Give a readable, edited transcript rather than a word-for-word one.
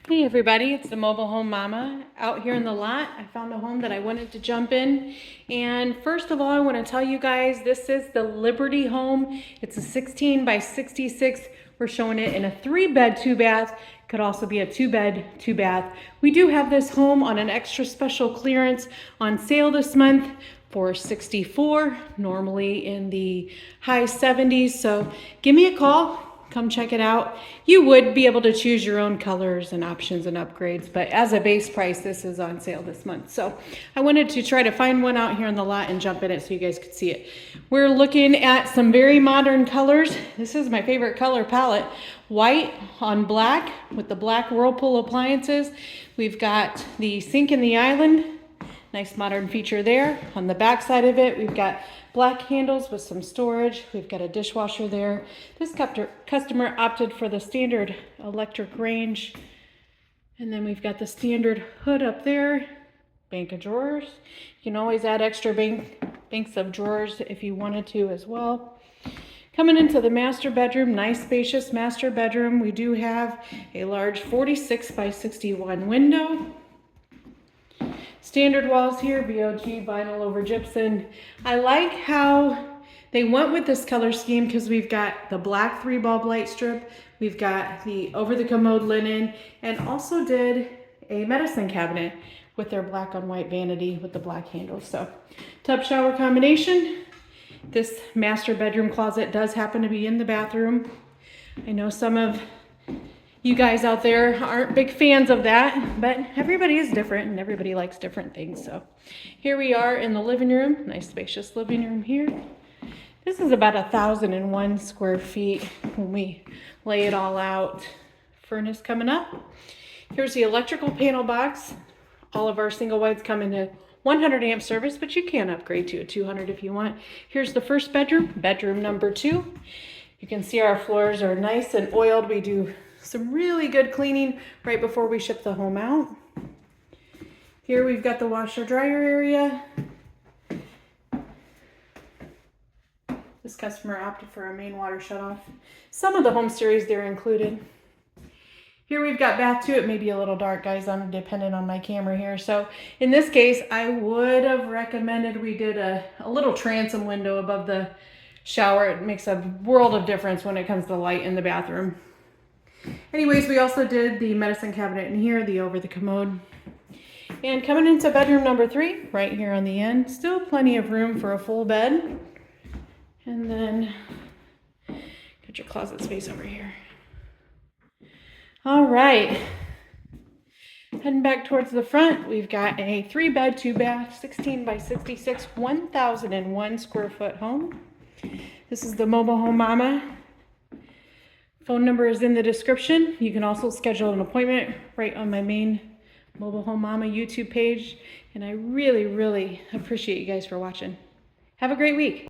Hey everybody, it's the Mobile Home Mama out here in the lot. I found a home that I wanted to jump in. And first of all, I want to tell you guys, this is the Liberty home. It's a 16 by 66. We're showing it in a 3-bed, 2-bath. Could also be a 2-bed, 2-bath. We do have this home on an extra special clearance on sale this month for $64, normally in the high 70s. So give me a call. Come check it out. You would be able to choose your own colors and options and upgrades, but as a base price, this is on sale this month. So I wanted to try to find one out here in the lot and jump in it so you guys could see it. We're looking at some very modern colors. This is my favorite color palette. White on black with the black Whirlpool appliances. We've got the sink in the island. Nice modern feature there. On the back side of it, we've got black handles with some storage. We've got a dishwasher there. This customer opted for the standard electric range. And then we've got the standard hood up there. Bank of drawers. You can always add extra banks of drawers if you wanted to as well. Coming into the master bedroom, nice spacious master bedroom. We do have a large 46 by 61 window. Standard walls here, BOG vinyl over gypsum. I like how they went with this color scheme because we've got the black 3-bulb light strip, we've got the over the commode linen, and also did a medicine cabinet with their black on white vanity with the black handles. So tub shower combination. This master bedroom closet does happen to be in the bathroom. I know some of you guys out there aren't big fans of that, but everybody is different and everybody likes different things. So here we are in the living room, nice spacious living room here. This is about 1,001 square feet when we lay it all out. Furnace coming up. Here's the electrical panel box. All of our single wides come in a 100 amp service, but you can upgrade to a 200 if you want. Here's the first bedroom, bedroom number 2. You can see our floors are nice and oiled. We do some really good cleaning right before we ship the home out. Here we've got the washer dryer area. This customer opted for a main water shutoff. Some of the home series they're included. Here we've got bath 2. It may be a little dark, guys. I'm dependent on my camera here. So in this case, I would have recommended we did a little transom window above the shower. It makes a world of difference when it comes to light in the bathroom. Anyways, we also did the medicine cabinet in here, the over the commode. And coming into bedroom number 3, right here on the end, still plenty of room for a full bed. And then got your closet space over here. All right, heading back towards the front, we've got a 3-bed, 2-bath, 16 by 66, 1,001 square foot home. This is the Mobile Home Mama. Phone number is in the description. You can also schedule an appointment right on my main Mobile Home Mama YouTube page. And I really, really appreciate you guys for watching. Have a great week.